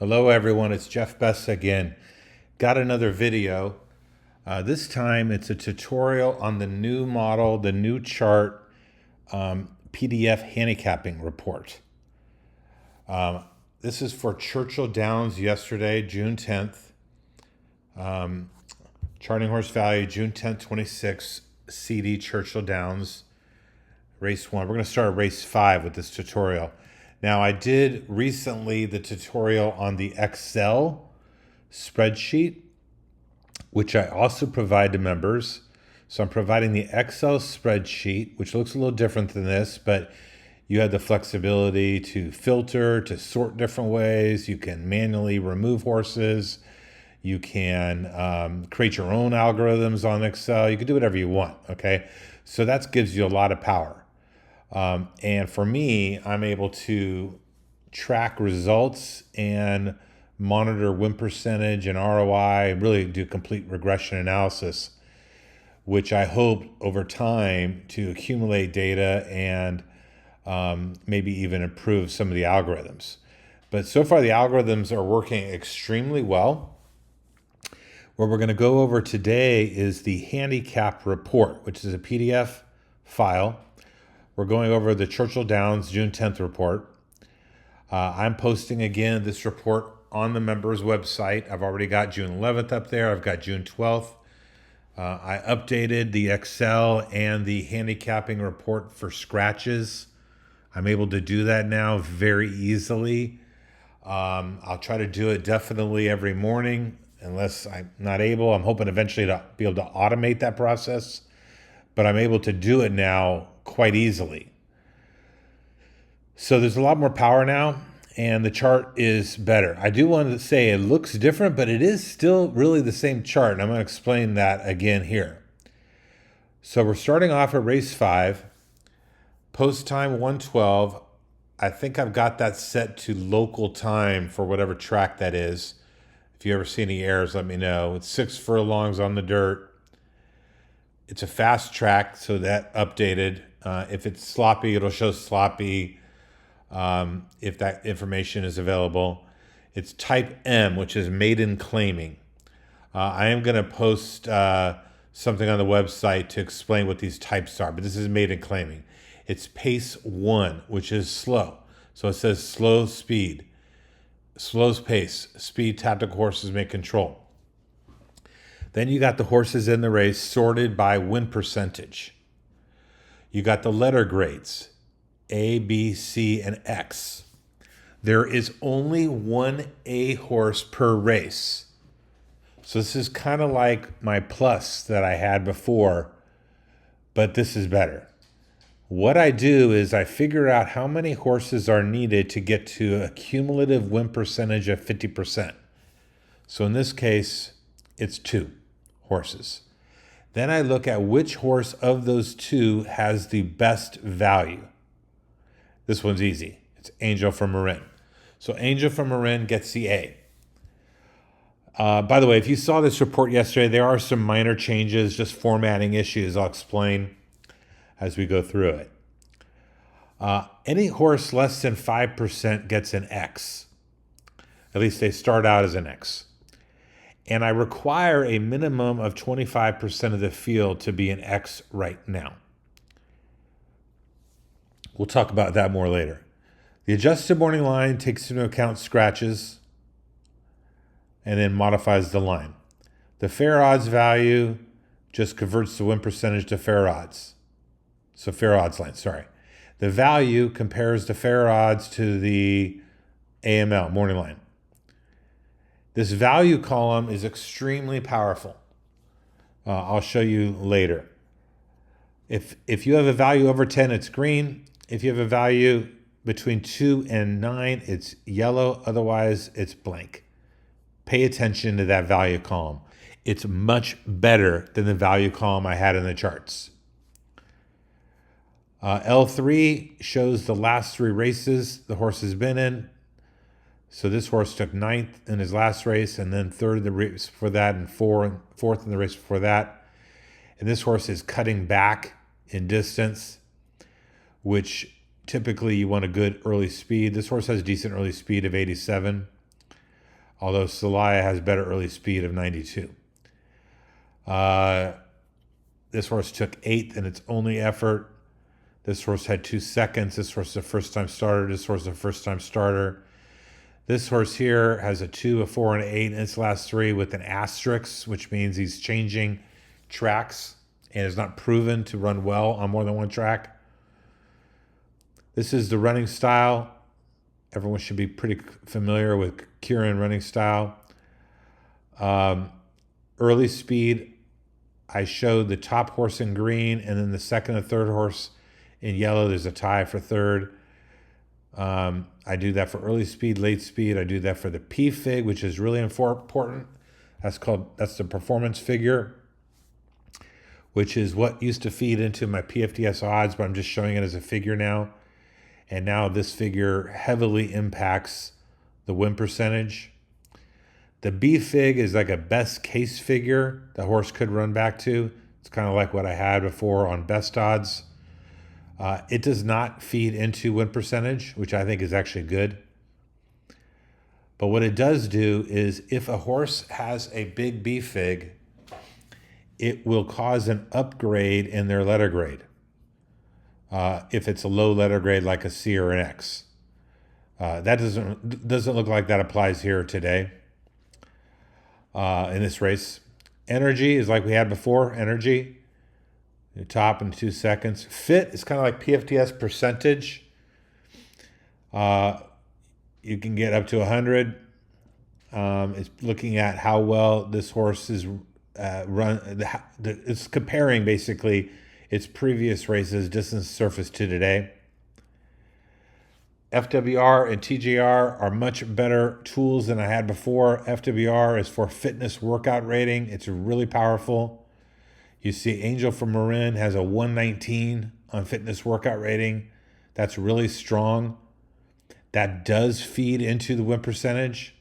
Hello everyone, it's Jeff Best again. Got another video. This time it's a tutorial on the new model, the new chart PDF handicapping report. This is for Churchill Downs yesterday, June 10th. Charting horse value, June 10th, 26, CD Churchill Downs, race 1. We're going to start race 5 with this tutorial. Now, I did recently the tutorial on the Excel spreadsheet, which I also provide to members. So I'm providing the Excel spreadsheet, which looks a little different than this, but you have the flexibility to filter, to sort different ways. You can manually remove horses. You can create your own algorithms on Excel. You can do whatever you want, okay? So that gives you a lot of power. And for me, I'm able to track results and monitor win percentage and ROI, and really do complete regression analysis, which I hope over time to accumulate data and maybe even improve some of the algorithms. But so far, the algorithms are working extremely well. What we're going to go over today is the handicap report, which is a PDF file. We're going over the Churchill Downs June 10th report. I'm posting again this report on the members' website. I've already got June 11th up there. I've got June 12th. I updated the Excel and the handicapping report for scratches. I'm able to do that now very easily. I'll try to do it definitely every morning unless I'm not able. I'm hoping eventually to be able to automate that process, but I'm able to do it now quite easily. So there's a lot more power now, and the chart is better. I do want to say it looks different, but it is still really the same chart, and I'm going to explain that again here. So we're starting off at race 5, post time 1:12. I think I've got that set to local time for whatever track that is. If you ever see any errors, let me know. It's 6 furlongs on the dirt. It's a fast track, so that updated. If it's sloppy, it'll show sloppy if that information is available. It's type M, which is maiden claiming. I am going to post something on the website to explain what these types are, but this is maiden claiming. It's pace 1, which is slow. So it says slow speed, slow pace, speed tactical horses may control. Then you got the horses in the race sorted by win percentage. You got the letter grades, A, B, C, and X. There is only one A horse per race. So this is kind of like my plus that I had before, but this is better. What I do is I figure out how many horses are needed to get to a cumulative win percentage of 50%. So in this case, it's 2 horses. Then I look at which horse of those 2 has the best value. This one's easy. It's Angel from Marin. So Angel from Marin gets the A. By the way, if you saw this report yesterday, there are some minor changes, just formatting issues. I'll explain as we go through it. Any horse less than 5% gets an X. At least they start out as an X. And I require a minimum of 25% of the field to be an X right now. We'll talk about that more later. The adjusted morning line takes into account scratches and then modifies the line. The fair odds value just converts the win percentage to fair odds. So fair odds line, sorry. The value compares the fair odds to the AML, morning line. This value column is extremely powerful. I'll show you later. If you have a value over 10, it's green. If you have a value between 2 and 9, it's yellow. Otherwise, it's blank. Pay attention to that value column. It's much better than the value column I had in the charts. L3 shows the last 3 races the horse has been in. So this horse took 9th in his last race, and then 3rd in the race before that, and 4th in the race before that. And this horse is cutting back in distance, which typically you want a good early speed. This horse has decent early speed of 87. although Celaya has better early speed of 92. This horse took 8th in its only effort. This horse had 2 seconds. This horse is a first-time starter. This horse is a first-time starter. This horse here has a 2, a 4, and an 8 in its last 3 with an asterisk, which means he's changing tracks and is not proven to run well on more than one track. This is the running style. Everyone should be pretty familiar with Kieran running style. Early speed, I showed the top horse in green, and then the second and third horse in yellow. There's a tie for third. I do that for early speed, late speed. I do that for the BFIG, which is really important. That's the performance figure, which is what used to feed into my PFDS odds, but I'm just showing it as a figure now. And now this figure heavily impacts the win percentage. The BFIG is like a best case figure the horse could run back to. It's kind of like what I had before on best odds. It does not feed into win percentage, which I think is actually good. But what it does do is if a horse has a big BFIG, it will cause an upgrade in their letter grade. If it's a low letter grade like a C or an X. That doesn't look like that applies here today. In this race. Energy is like we had before. Energy, the top in 2 seconds. Fit is kind of like PFDS percentage. You can get up to 100. It's looking at how well this horse is run. It's comparing basically its previous races, distance surface to today. FWR and TJR are much better tools than I had before. FWR is for fitness workout rating. It's really powerful. You see Angel from Marin has a 119 on fitness workout rating. That's really strong. That does feed into the win percentage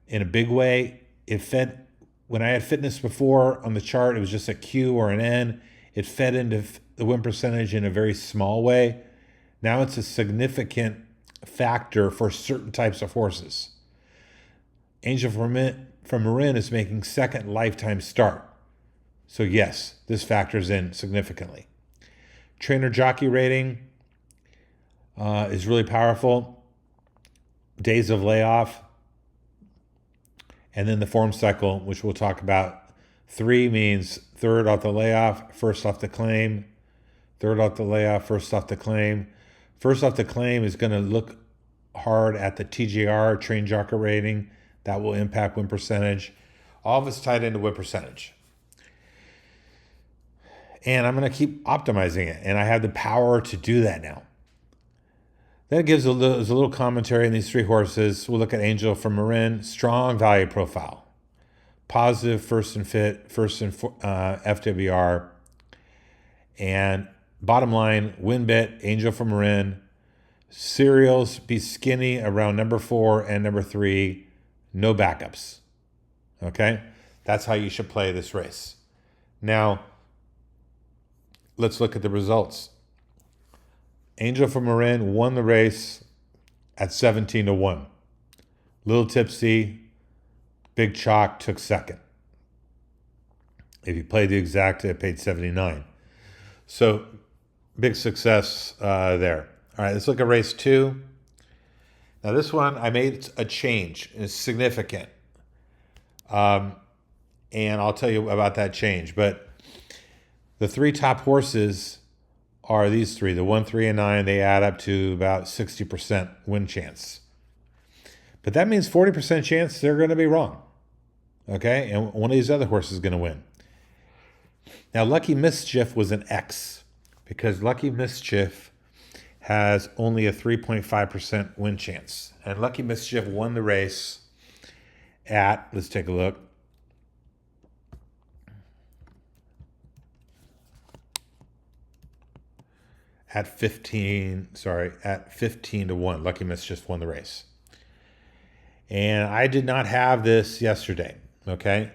in a big way. It fed, when I had fitness before on the chart, it was just a Q or an N. It fed into the win percentage in a very small way. Now it's a significant factor for certain types of horses. Angel from Marin is making second lifetime start. So yes, this factors in significantly. Trainer jockey rating is really powerful. Days of layoff. And then the form cycle, which we'll talk about. 3 means third off the layoff, first off the claim. Third off the layoff, first off the claim. First off the claim is going to look hard at the TJR, train jockey rating. That will impact win percentage. All of it's tied into win percentage. And I'm going to keep optimizing it. And I have the power to do that now. Then it gives a little commentary on these 3 horses. We'll look at Angel from Marin. Strong value profile. Positive first and fit, first and FWR. And bottom line, win bet, Angel from Marin. Serials, be skinny around number 4 and number 3. No backups. Okay? That's how you should play this race. Now, let's look at the results. Angel from Marin won the race at 17-1. Little tipsy, big chalk, took second. If you played the exact, it paid 79. So, big success there. All right, let's look at race 2. Now, this one, I made a change. It's significant. And I'll tell you about that change. But the 3 top horses are these 3. The 1, 3, and 9, they add up to about 60% win chance. But that means 40% chance they're going to be wrong. Okay? And one of these other horses is going to win. Now, Lucky Mischief was an X because Lucky Mischief has only a 3.5% win chance. And Lucky Mischief won the race at, let's take a look, at 15-1. Lucky Mischief won the race. And I did not have this yesterday, okay?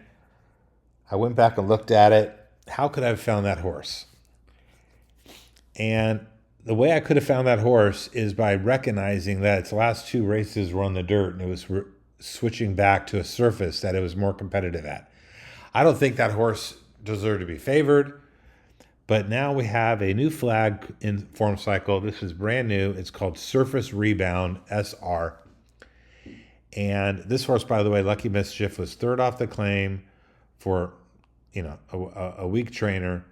I went back and looked at it. How could I have found that horse? And the way I could have found that horse is by recognizing that its last 2 races were on the dirt, and it was switching back to a surface that it was more competitive at. I don't think that horse deserved to be favored, but now we have a new flag in form cycle. This is brand new. It's called Surface Rebound SR. And this horse, by the way, Lucky Mischief, was third off the claim for, a weak trainer,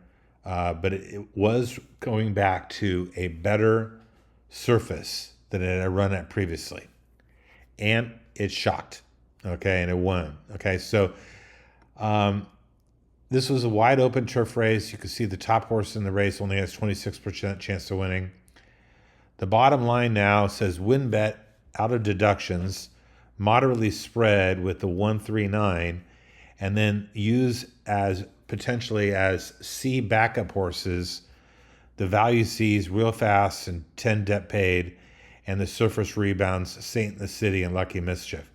but it was going back to a better surface than it had run at previously. And it shocked, okay, and it won. Okay, so this was a wide open turf race. You can see the top horse in the race only has 26% chance of winning. The bottom line now says win bet out of deductions, moderately spread with the 139, and then use as potentially as C backup horses, the value C's Real Fast and 10 Debt Paid, and the Surface Rebounds, Saint in the City, and Lucky Mischief.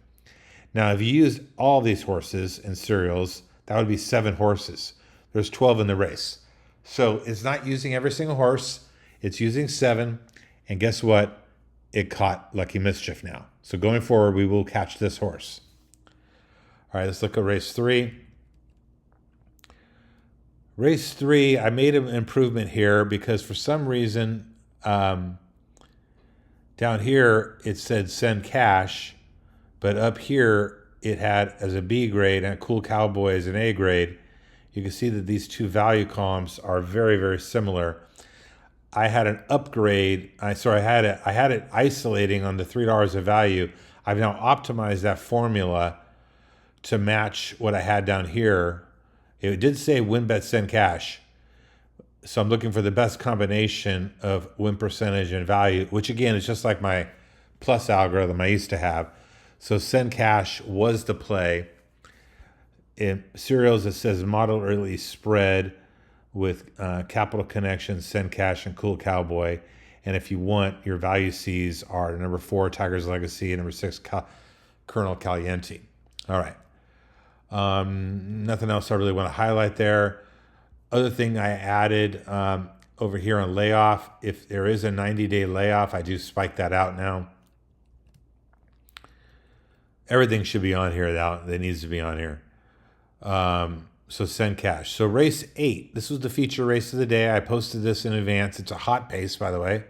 Now, if you used all these horses in serials, that would be 7 horses. There's 12 in the race. So it's not using every single horse. It's using 7. And guess what? It caught Lucky Mischief now. So going forward, we will catch this horse. All right, let's look at race 3. Race 3, I made an improvement here because for some reason, down here, it said send cash, but up here, it had as a B grade and Cool Cowboy as an A grade. You can see that these two value columns are very, very similar. I had an upgrade. I had it isolating on the $3 of value. I've now optimized that formula to match what I had down here. It did say win bet send cash. So I'm looking for the best combination of win percentage and value, which again is just like my plus algorithm I used to have. So send cash was the play. In serials, it says moderately spread with Capital Connection, Send Cash, and Cool Cowboy. And if you want, your value C's are number 4, Tiger's Legacy, and number 6, Colonel Caliente. All right. Nothing else I really want to highlight there. Other thing I added over here on layoff, if there is a 90-day layoff, I do spike that out now. Everything should be on here now. That needs to be on here. So send cash. So race 8. This was the feature race of the day. I posted this in advance. It's a hot pace, by the way.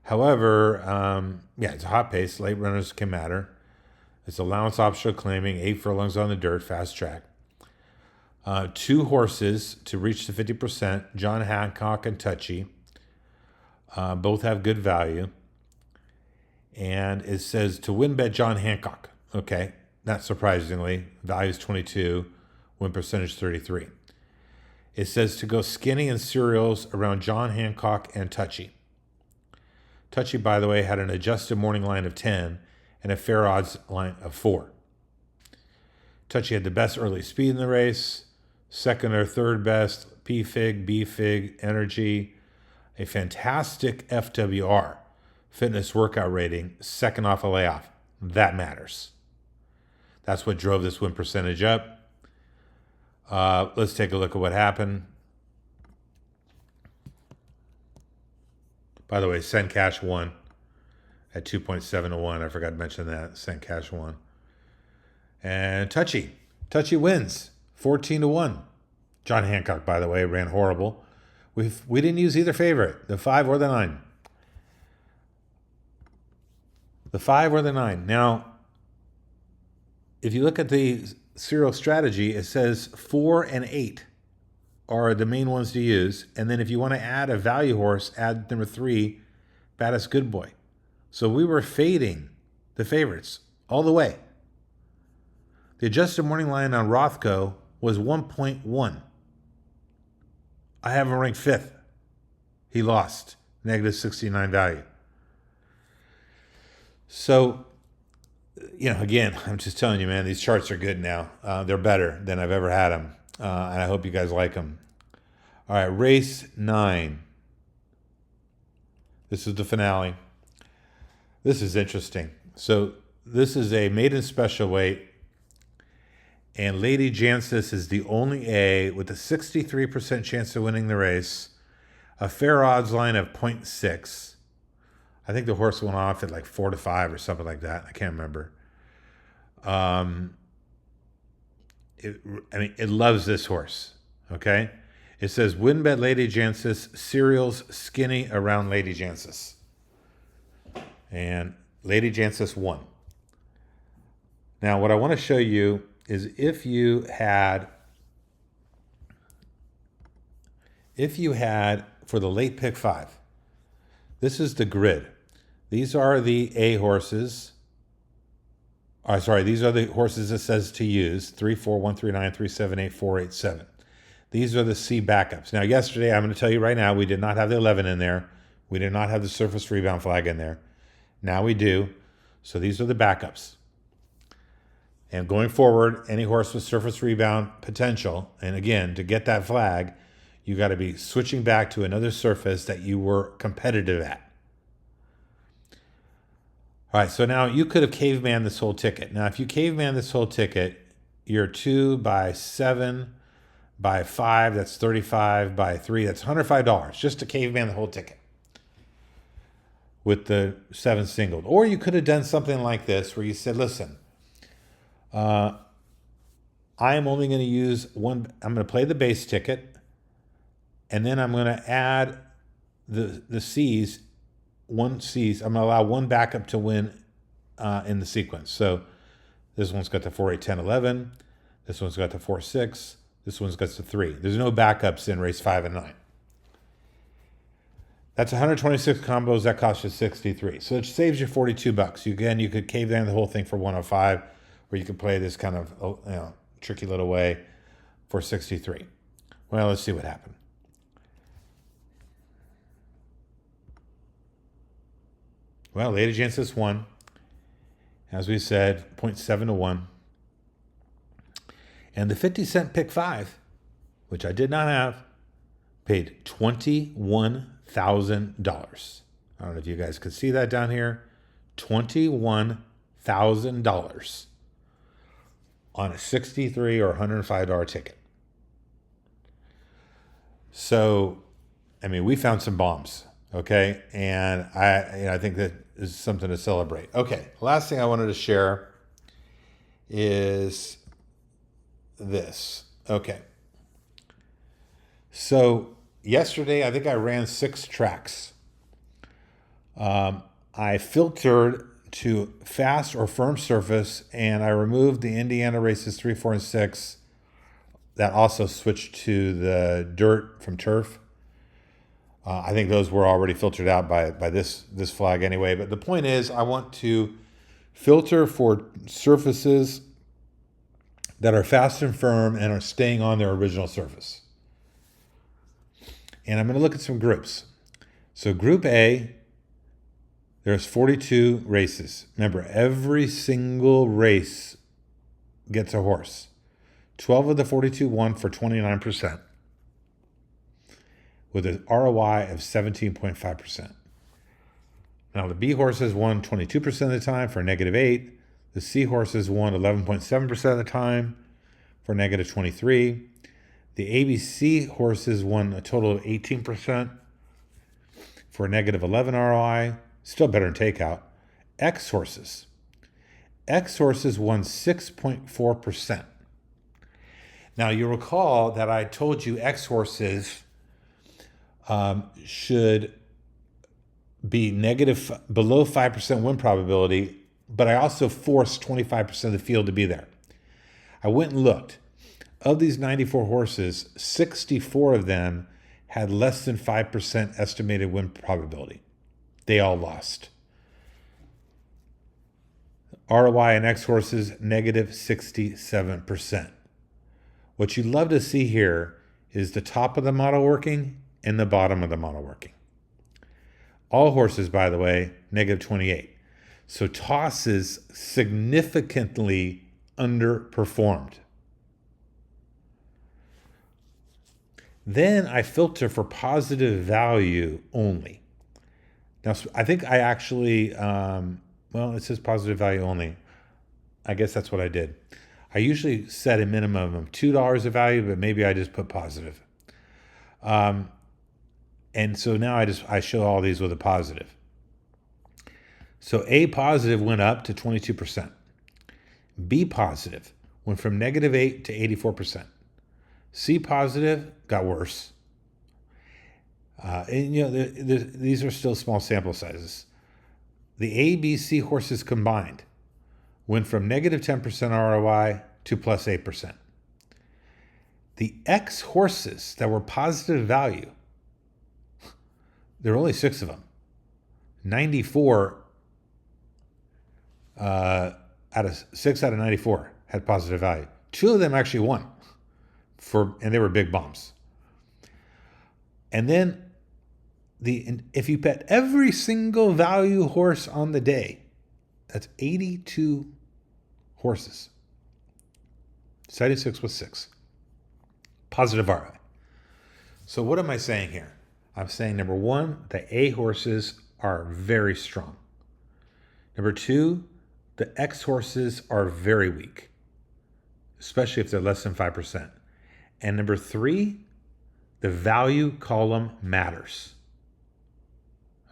However, it's a hot pace. Late runners can matter. It's allowance optional claiming, 8 furlongs on the dirt, fast track. 2 horses to reach the 50%, John Hancock and Touchy. Both have good value. And it says to win bet John Hancock. Okay, not surprisingly, value is 22, win percentage 33. It says to go skinny in serials around John Hancock and Touchy. Touchy, by the way, had an adjusted morning line of 10 and a fair odds line of 4. Touchy had the best early speed in the race, second or third best BFIG, BFIG, energy, a fantastic FWR, fitness workout rating, second off a layoff. That matters. That's what drove this win percentage up. Let's take a look at what happened. By the way, Send Cash won at 2.7 to 1. I forgot to mention that. Send Cash won. And Touchy wins 14 to 1. John Hancock, by the way, ran horrible. We didn't use either favorite, the 5 or the 9. The 5 or the 9. Now, if you look at the serial strategy, it says 4 and 8 are the main ones to use. And then if you want to add a value horse, add number 3, Baddest Good Boy. So we were fading the favorites all the way. The adjusted morning line on Rothko was 1.1. I have him ranked 5th. He lost, negative 69 value. So, again, I'm just telling you, man, these charts are good now. They're better than I've ever had them. And I hope you guys like them. All right, race 9. This is the finale. This is interesting. So this is a maiden special weight. And Lady Jancis is the only A with a 63% chance of winning the race. A fair odds line of 0.6. I think the horse went off at like 4 to 5 or something like that. I can't remember. It loves this horse. Okay. It says Winbet Lady Jancis, cereals skinny around Lady Jancis. And Lady Jancis won. Now, what I want to show you is if you had for the late pick 5, this is the grid. These are the A horses. These are the horses it says to use. 3, 4, 1, 3, 9, 3, 7, 8, 4, 8, 7. These are the C backups. Now, yesterday, I'm going to tell you right now, we did not have the 11 in there. We did not have the surface rebound flag in there. Now we do. So these are the backups. And going forward, any horse with surface rebound potential, and again, to get that flag, you got to be switching back to another surface that you were competitive at. All right, so now you could have caveman this whole ticket. Now, if you caveman this whole ticket, you're 2 by 7 by 5, that's 35 by 3, that's $105 just to caveman the whole ticket with the 7 singled. Or you could have done something like this where you said, listen, I am only going to use one. I'm going to play the base ticket, and then I'm going to add the C's, one C's. I'm going to allow one backup to win in the sequence. So this one's got the 4, 8, 10, 11. This one's got the 4, 6. This one's got the 3. There's no backups in race 5 and 9. That's 126 combos. That costs you 63. So it saves you $42. Again, you could cave down the whole thing for 105, or you could play this kind of tricky little way for 63. Well, let's see what happened. Well, Lady Jancis won. As we said, 0.7 to 1. And the 50-cent pick 5, which I did not have, paid $21,000. I don't know if you guys could see that down here. $21,000 on a 63 or $105 ticket. So, we found some bombs, okay? And I think that is something to celebrate. Okay, last thing I wanted to share is this. Okay. So yesterday, I think I ran 6 tracks. I filtered to fast or firm surface, and I removed the Indiana races 3, 4, and 6. That also switched to the dirt from turf. I think those were already filtered out by this flag anyway. But the point is, I want to filter for surfaces that are fast and firm and are staying on their original surface. And I'm going to look at some groups. So Group A, there's 42 races. Remember, every single race gets a horse. 12 of the 42 won for 29%, with an ROI of 17.5%. Now, the B horses won 22% of the time for -8. The C horses won 11.7% of the time for -23. The ABC horses won a total of 18% for a -11 ROI. Still better than takeout. X horses won 6.4%. Now, you recall that I told you X horses should be below 5% win probability, but I also forced 25% of the field to be there. I went and looked. Of these 94 horses, 64 of them had less than 5% estimated win probability. They all lost. ROI and X horses, -67%. What you love to see here is the top of the model working and the bottom of the model working. All horses, by the way, -28. So tosses significantly underperformed. Then I filter for positive value only. Now, I think I actually, it says positive value only. I guess that's what I did. I usually set a minimum of $2 of value, but maybe I just put positive. And so now I show all these with a positive. So A positive went up to 22%. B positive went from -8 to 84%. C positive got worse. And these are still small sample sizes. The A, B, C horses combined went from -10% ROI to +8%. The X horses that were positive value, there were only 6 of them. 94 6 out of 94 had positive value. 2 of them actually won, and they were big bombs. And then if you bet every single value horse on the day, that's 82 horses. 76 was 6. Positive ROI. So what am I saying here? I'm saying, number one, the A horses are very strong. Number two, the X horses are very weak, especially if they're less than 5%. And number three, the value column matters.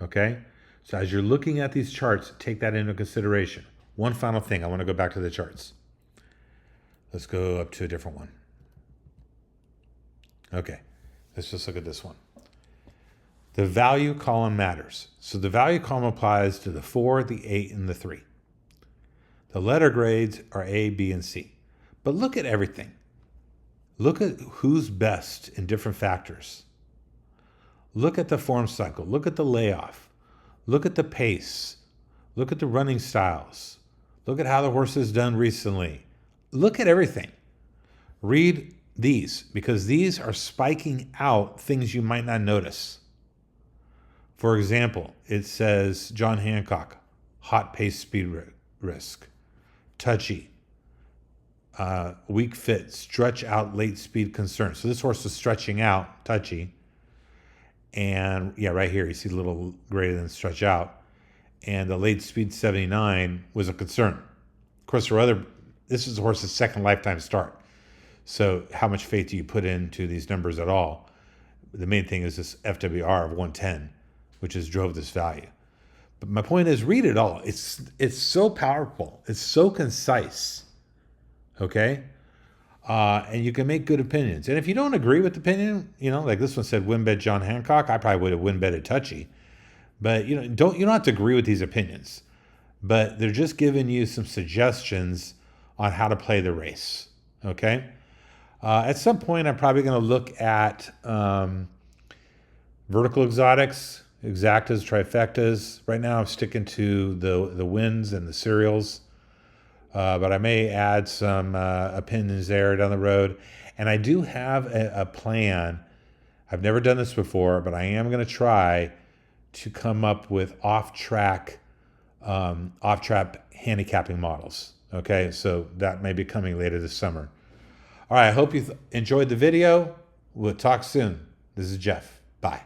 Okay? So as you're looking at these charts, take that into consideration. One final thing, I want to go back to the charts. Let's go up to a different one. Okay, let's just look at this one. The value column matters. So the value column applies to the 4, the 8, and the 3. The letter grades are A, B, and C. But look at everything. Look at who's best in different factors. Look at the form cycle. Look at the layoff. Look at the pace. Look at the running styles. Look at how the horse has done recently. Look at everything. Read these, because these are spiking out things you might not notice. For example, it says John Hancock, hot pace speed risk, touchy, weak fit, stretch out late speed concern. So this horse is stretching out, touchy. And yeah, right here, you see a little greater than stretch out. And the late speed 79 was a concern. Of course, this is the horse's second lifetime start. So how much faith do you put into these numbers at all? The main thing is this FWR of 110, which has drove this value. But my point is, read it all. It's so powerful. It's so concise. Okay? And you can make good opinions. And if you don't agree with the opinion, like this one said, win bet John Hancock, I probably would have win betted touchy. But you don't have to agree with these opinions. But they're just giving you some suggestions on how to play the race. Okay? At some point, I'm probably going to look at vertical exotics, exactas, trifectas. Right now, I'm sticking to the wins and the serials. But I may add some opinions there down the road. And I do have a plan. I've never done this before, but I am going to try to come up with off-track handicapping models. Okay, so that may be coming later this summer. All right, I hope you enjoyed the video. We'll talk soon. This is Jeff. Bye.